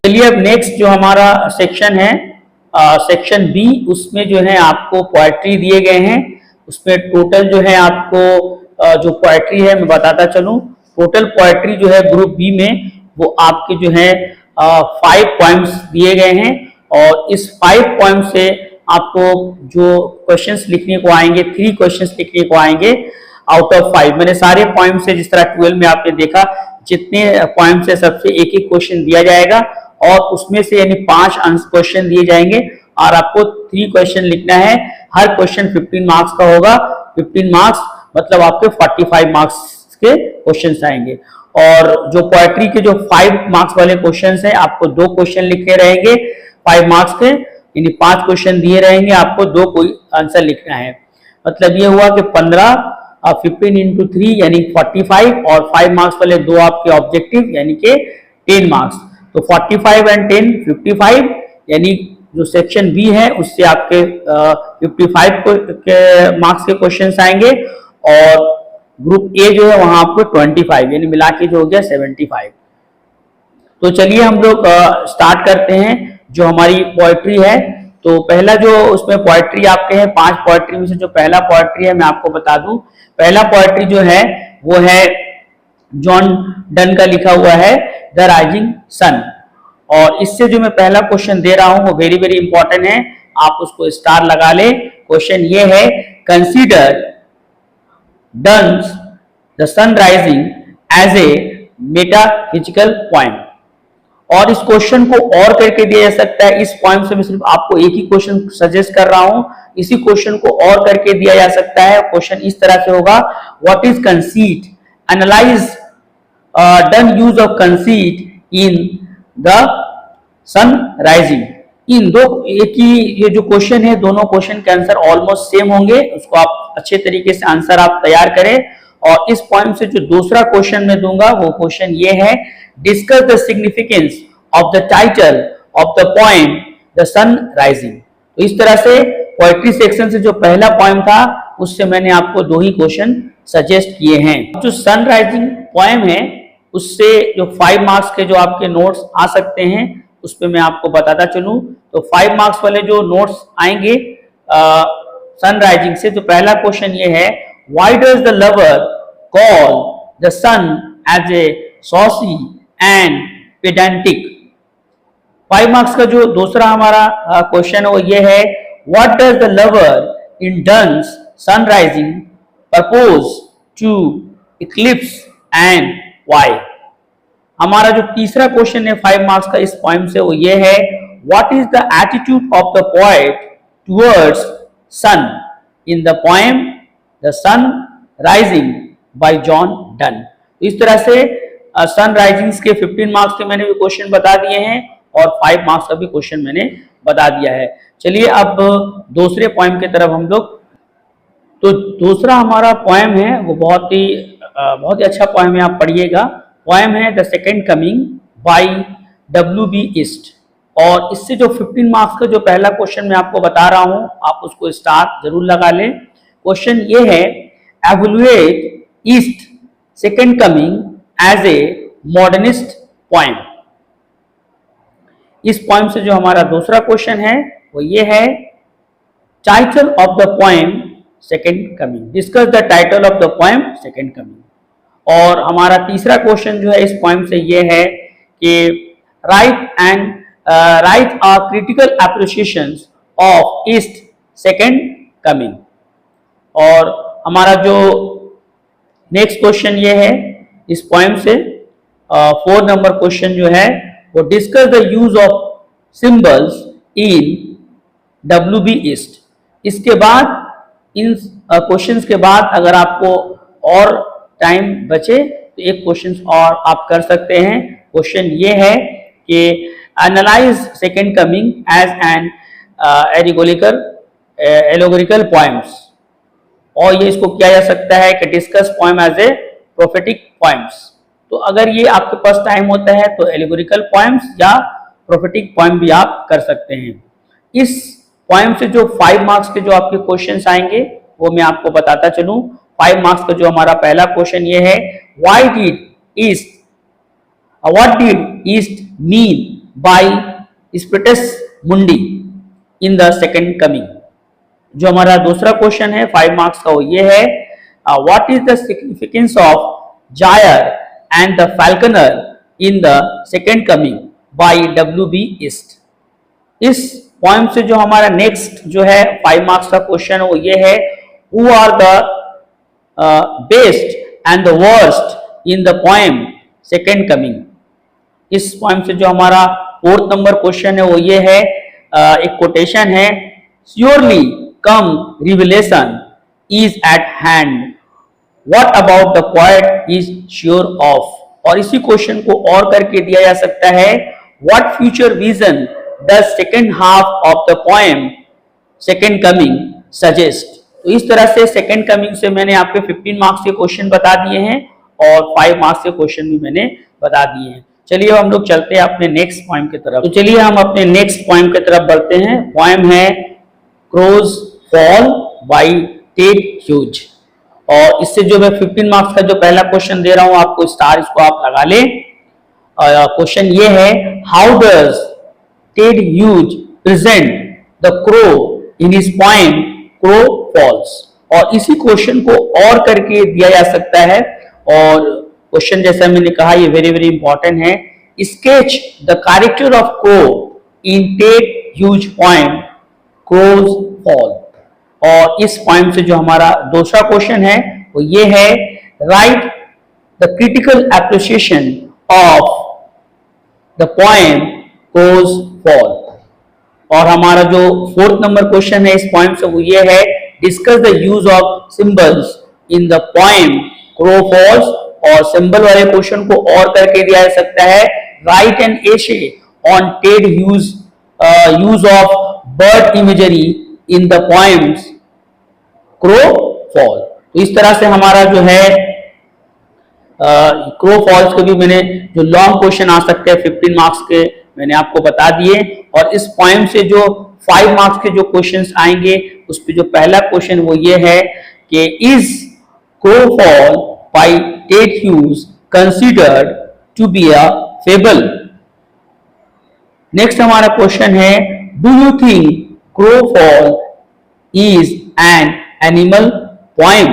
चलिए अब नेक्स्ट जो हमारा सेक्शन है सेक्शन बी, उसमें जो है आपको पोएट्री दिए गए हैं। उसमें टोटल जो है आपको जो पोएट्री है मैं बताता चलूं। टोटल पोएट्री जो है ग्रुप बी में वो आपके जो है 5 पॉइंट्स दिए गए हैं और इस 5 पॉइंट से आपको जो क्वेश्चंस लिखने को आएंगे 3 क्वेश्चंस लिखने को आएंगे आउट ऑफ 5। मैंने सारे पॉइंट से जिस तरह 12 में आपने देखा जितने पॉइंट से सबसे एक एक क्वेश्चन दिया जाएगा और उसमें से यानी 5 क्वेश्चन दिए जाएंगे और आपको 3 क्वेश्चन लिखना है। हर क्वेश्चन 15 मार्क्स का होगा। 15 मार्क्स मतलब आपके 45 मार्क्स के क्वेश्चन आएंगे। और जो पोएट्री के जो 5 मार्क्स वाले क्वेश्चन है आपको 2 क्वेश्चन लिखे रहेंगे 5 मार्क्स के, यानी 5 क्वेश्चन दिए रहेंगे, आपको 2 कोई आंसर लिखना है। मतलब ये हुआ कि 15 15 इंटू 3 यानी 45 और 5 मार्क्स वाले 2 आपके ऑब्जेक्टिव यानी कि 10 मार्क्स। तो 45 एंड 10 55 यानी जो सेक्शन बी है उससे आपके 55 के मार्क्स के क्वेश्चंस आएंगे और ग्रुप ए जो है वहां आपको 25 यानी मिला के जो हो गया 75। तो चलिए हम लोग स्टार्ट करते हैं जो हमारी पोएट्री है। तो पहला जो उसमें पोएट्री आपके है 5 पोएट्री में से जो पहला पोएट्री है मैं आपको बता दूं। पहला पोएट्री जो है वो है जॉन डन का लिखा हुआ है द राइजिंग सन। और इससे जो मैं पहला क्वेश्चन दे रहा हूं वो वेरी वेरी इंपॉर्टेंट है, आप उसको स्टार लगा ले। क्वेश्चन ये है consider Donne's the sun rising as a metaphysical point. और इस क्वेश्चन को और करके दिया जा सकता है। इस पॉइंट से मैं सिर्फ आपको एक ही क्वेश्चन सजेस्ट कर रहा हूं, इसी क्वेश्चन को और करके दिया जा सकता है। क्वेश्चन इस तरह से होगा, what is conceit, analyse Donne use of conceit in the sun rising. इन दो एक ही ये जो क्वेश्चन है दोनों क्वेश्चन के आंसर ऑलमोस्ट सेम होंगे, उसको आप अच्छे तरीके से आंसर आप तैयार करें। और इस पॉइंट से जो दूसरा क्वेश्चन मैं दूंगा वो क्वेश्चन ये है, discuss the significance of the title of the poem the sun rising. तो इस तरह से पोएट्री सेक्शन से जो पहला पोएम था उससे मैंने आपको 2 ही क्वेश्चन सजेस्ट किए हैं। जो सन राइजिंग पोएम है उससे जो 5 मार्क्स के जो आपके नोट्स आ सकते हैं उस पर मैं आपको बताता चलूं। तो 5 मार्क्स वाले जो नोट्स आएंगे सन राइजिंग से, तो पहला क्वेश्चन ये है, why does the lover call the sun as a saucy and pedantic. 5 marks का जो दूसरा हमारा क्वेश्चन है वो ये है, what does the lover in Donne's sun rising propose to eclipse and why. हमारा जो तीसरा क्वेश्चन है 5 मार्क्स का इस पोएम से वो ये है, what is the attitude of the poet towards sun in the poem the sun rising by John Donne. इस तरह से सन राइजिंग के 15 मार्क्स के मैंने भी क्वेश्चन बता दिए हैं और 5 मार्क्स का भी क्वेश्चन मैंने बता दिया है। चलिए अब दूसरे पोएम की तरफ हम लोग। तो दूसरा हमारा पोएम है वो बहुत ही अच्छा पोएम है, आप पढ़िएगा। पोएम है the second coming by W.B. ईस्ट। और इससे जो 15 मार्क्स का जो पहला क्वेश्चन मैं आपको बता रहा हूं आप उसको स्टार जरूर लगा लें। क्वेश्चन ये है, एवल्युएट ईस्ट second coming as a modernist poem. इस पोएम से जो हमारा दूसरा क्वेश्चन है वो ये है, title of the poem second coming, discuss the title of the poem second coming. और हमारा तीसरा क्वेश्चन जो है इस पोएम से ये है कि write a critical appreciations of ईस्ट सेकेंड कमिंग। और हमारा जो नेक्स्ट क्वेश्चन ये है इस पोएम से 4 नंबर क्वेश्चन जो है वो, discuss the use of symbols in W.B. East. इसके बाद इन क्वेश्चंस के बाद अगर आपको और टाइम बचे तो एक क्वेश्चन और आप कर सकते हैं। क्वेश्चन ये है कि analyse second coming as an allegorical poems. और ये इसको किया जा सकता है कि discuss poem as a prophetic poems. तो अगर ये आपके पास टाइम होता है तो एलोगोरिकल पोएम्स या प्रोफेटिक पोएम भी आप कर सकते हैं। इस पोएम से जो 5 मार्क्स के जो आपके क्वेश्चंस आएंगे वो मैं आपको बताता चलूं। 5 मार्क्स का जो हमारा पहला क्वेश्चन ये है, व्हाट डिड ईस्ट mean by spiritus mundi in the second coming. जो हमारा दूसरा क्वेश्चन है 5 मार्क्स का वो ये है, what is the significance of gyre and the falconer in the second coming by W.B. ईस्ट। इस पॉइंट से जो हमारा नेक्स्ट जो है 5 मार्क्स का क्वेश्चन वो ये है, who are the best and the worst in the poem second coming. इस पॉइंट से जो हमारा 4th नंबर क्वेश्चन है वो ये है, एक कोटेशन है, surely come revelation is eight hand, what about the poet is sure of. और इसी क्वेश्चन को और करके दिया जा सकता है, what future vision does second half of the poem second coming suggest. तो इस तरह से सेकेंड कमिंग से मैंने आपके 15 मार्क्स के क्वेश्चन बता दिए हैं और 5 मार्क्स के क्वेश्चन भी मैंने बता दिए हैं। चलिए हम लोग चलते हैं अपने नेक्स्ट पॉइंट की तरफ। तो चलिए हम अपने नेक्स्ट पॉइंट की तरफ बढ़ते हैं। पॉइंट है crow's fall by Ted Hughes. और इससे जो मैं 15 मार्क्स का जो पहला क्वेश्चन दे रहा हूं आपको, स्टार इसको आप लगा ले। क्वेश्चन ये है, how does Ted Hughes present the crow in his poem crow falls. और इसी क्वेश्चन को और करके दिया जा सकता है, और क्वेश्चन जैसा मैंने कहा ये वेरी वेरी इंपॉर्टेंट है। Sketch the character of crow in Ted Hughes poem crow's fall. और इस पॉइंट से जो हमारा दूसरा क्वेश्चन है वो ये है, write the critical appreciation of the poem crow's fall. और हमारा जो 4th नंबर क्वेश्चन है इस पॉइंट से वो ये है, discuss the use of symbols in the poem crow falls. और सिंबल वाले क्वेश्चन को और करके दिया जा सकता है, write an essay on Ted Hughes use of bird imagery in the poems crow fall. तो इस तरह से हमारा जो है क्रो फॉल्स के भी मैंने जो लॉन्ग क्वेश्चन आ सकते हैं 15 मार्क्स के मैंने आपको बता दिए। और इस पोएम से जो 5 मार्क्स के जो क्वेश्चंस आएंगे उस पे जो पहला क्वेश्चन वो ये है कि is crow fall by Ted Hughes considered to be a fable. Next हमारा क्वेश्चन है, do you think crow fall is an animal poem.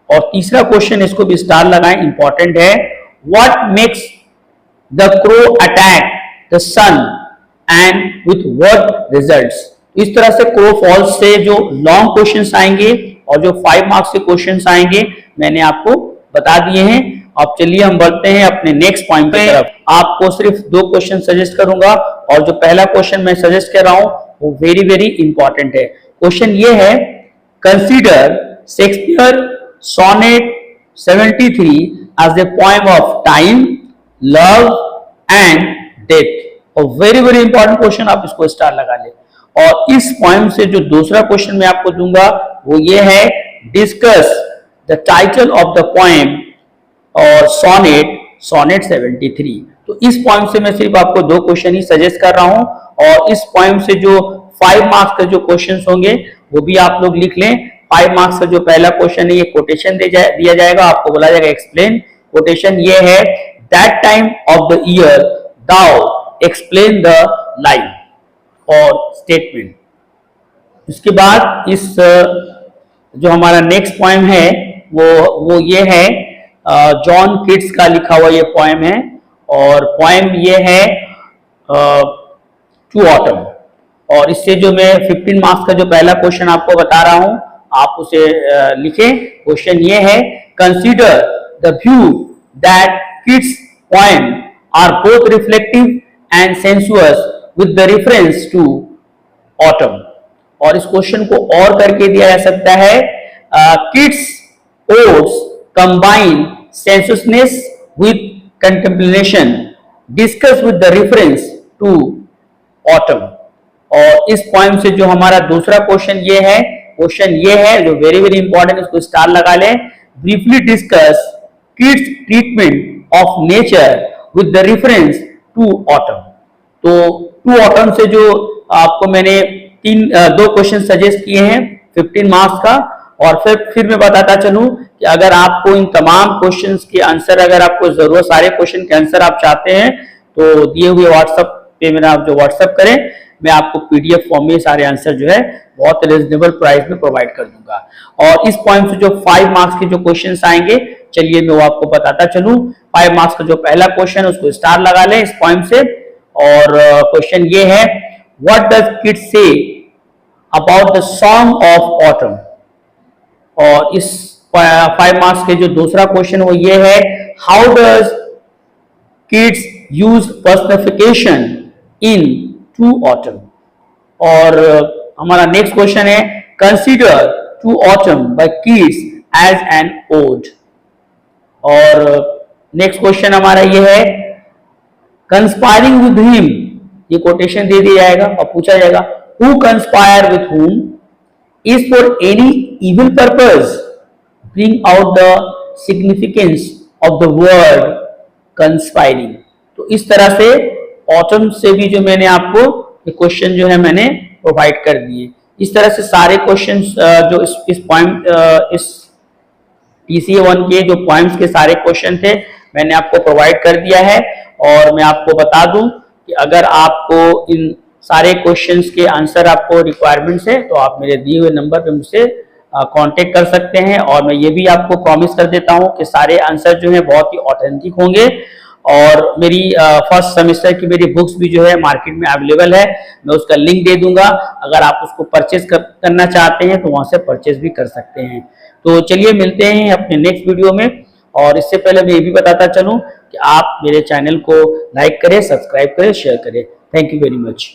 और तीसरा क्वेश्चन, इसको भी स्टार लगाएं, इंपॉर्टेंट है, what makes the crow attack the sun and with what results. इस तरह से क्रो फॉल्स से जो लॉन्ग क्वेश्चंस आएंगे और जो 5 मार्क्स के क्वेश्चंस आएंगे मैंने आपको बता दिए हैं। अब चलिए हम बढ़ते हैं अपने नेक्स्ट पॉइंट पे। आपको सिर्फ 2 क्वेश्चन सजेस्ट करूंगा और जो पहला क्वेश्चन मैं सजेस्ट कर रहा हूं वो वेरी वेरी इंपॉर्टेंट है। क्वेश्चन ये है, consider Shakespeare sonnet 73 as a poem of time, love and death. और वेरी वेरी इंपॉर्टेंट क्वेश्चन, आप इसको स्टार लगा ले। और इस पोएम से जो दूसरा क्वेश्चन मैं आपको दूंगा वो ये है, discuss the title of the poem और सोनेट 73। तो इस पोएम से मैं सिर्फ आपको 2 क्वेश्चन ही सजेस्ट कर रहा हूं और इस पोएम से जो 5 मार्क्स के जो क्वेश्चंस होंगे वो भी आप लोग लिख लें। 5 मार्क्स का जो पहला क्वेश्चन है ये कोटेशन दिया जाएगा, आपको बोला जाएगा एक्सप्लेन। कोटेशन ये है, that time of the year thou explain the line और स्टेटमेंट। उसके बाद इस जो हमारा नेक्स्ट पोएम है वो ये है, जॉन किट्स का लिखा हुआ ये पोएम है और पोएम ये है टू ऑटम। और इससे जो मैं 15 मार्क्स का जो पहला क्वेश्चन आपको बता रहा हूं आप उसे लिखें। क्वेश्चन ये है, consider the view that Keats poem are both reflective and sensuous with the reference to autumn. और इस क्वेश्चन को और करके दिया जा सकता है, Keats odes combine sensuousness with contemplation, discuss with the reference to autumn। और इस पॉइंट से जो हमारा दूसरा क्वेश्चन ये है जो वेरी वेरी इंपॉर्टेंट, इसको स्टार लगा लें, briefly discuss Keats treatment of nature with the reference to autumn. तो टू ऑटम से जो आपको मैंने 2 क्वेश्चन सजेस्ट किए हैं 15 मार्क्स का। और फिर मैं बताता चलूं कि अगर आपको इन तमाम क्वेश्चंस के आंसर, अगर आपको जरूरत सारे क्वेश्चन के आंसर आप चाहते हैं तो दिए हुए व्हाट्सएप पे मेरा आप जो व्हाट्सएप करें, मैं आपको पीडीएफ फॉर्म में सारे आंसर जो है बहुत रिजनेबल प्राइस में प्रोवाइड कर दूंगा। और इस पॉइंट से जो 5 मार्क्स के जो क्वेश्चंस आएंगे, चलिए मैं वो आपको बताता चलूं। 5 मार्क्स का जो पहला क्वेश्चन है उसको स्टार लगा लें इस पॉइंट से, और क्वेश्चन ये है, what does kids say about the song of autumn. और इस 5 मार्क्स के जो दूसरा क्वेश्चन वो ये है, how does Keats use personification in to autumn. और हमारा नेक्स्ट क्वेश्चन है, consider to autumn by Keats as an ode. और नेक्स्ट क्वेश्चन हमारा ये है, कंस्पायरिंग विद हिम, ये कोटेशन दे दिया जाएगा और पूछा जाएगा, who conspire with whom is for any evil purpose, bring out the significance of the word conspiring. तो इस तरह से ऑटम से भी जो मैंने आपको क्वेश्चन जो है मैंने प्रोवाइड कर दिए। इस तरह से सारे क्वेश्चन जो इस पॉइंट इस TCA 1 के जो पॉइंट्स के सारे क्वेश्चन थे मैंने आपको प्रोवाइड कर दिया है। और मैं आपको बता दूं कि अगर आपको इन सारे क्वेश्चंस के आंसर आपको रिक्वायरमेंट्स है तो आप मेरे दिए हुए नंबर पे मुझसे कांटेक्ट कर सकते हैं। और मैं ये भी आपको प्रॉमिस कर देता हूं कि सारे आंसर जो है बहुत ही ऑथेंटिक होंगे। और मेरी फर्स्ट सेमेस्टर की मेरी बुक्स भी जो है मार्केट में अवेलेबल है, मैं उसका लिंक दे दूंगा, अगर आप उसको परचेज करना चाहते हैं तो वहां से परचेज भी कर सकते हैं। तो चलिए मिलते हैं अपने नेक्स्ट वीडियो में। और इससे पहले मैं ये भी बताता चलूं कि आप मेरे चैनल को लाइक करें, सब्सक्राइब करें, शेयर करें। Thank you very much.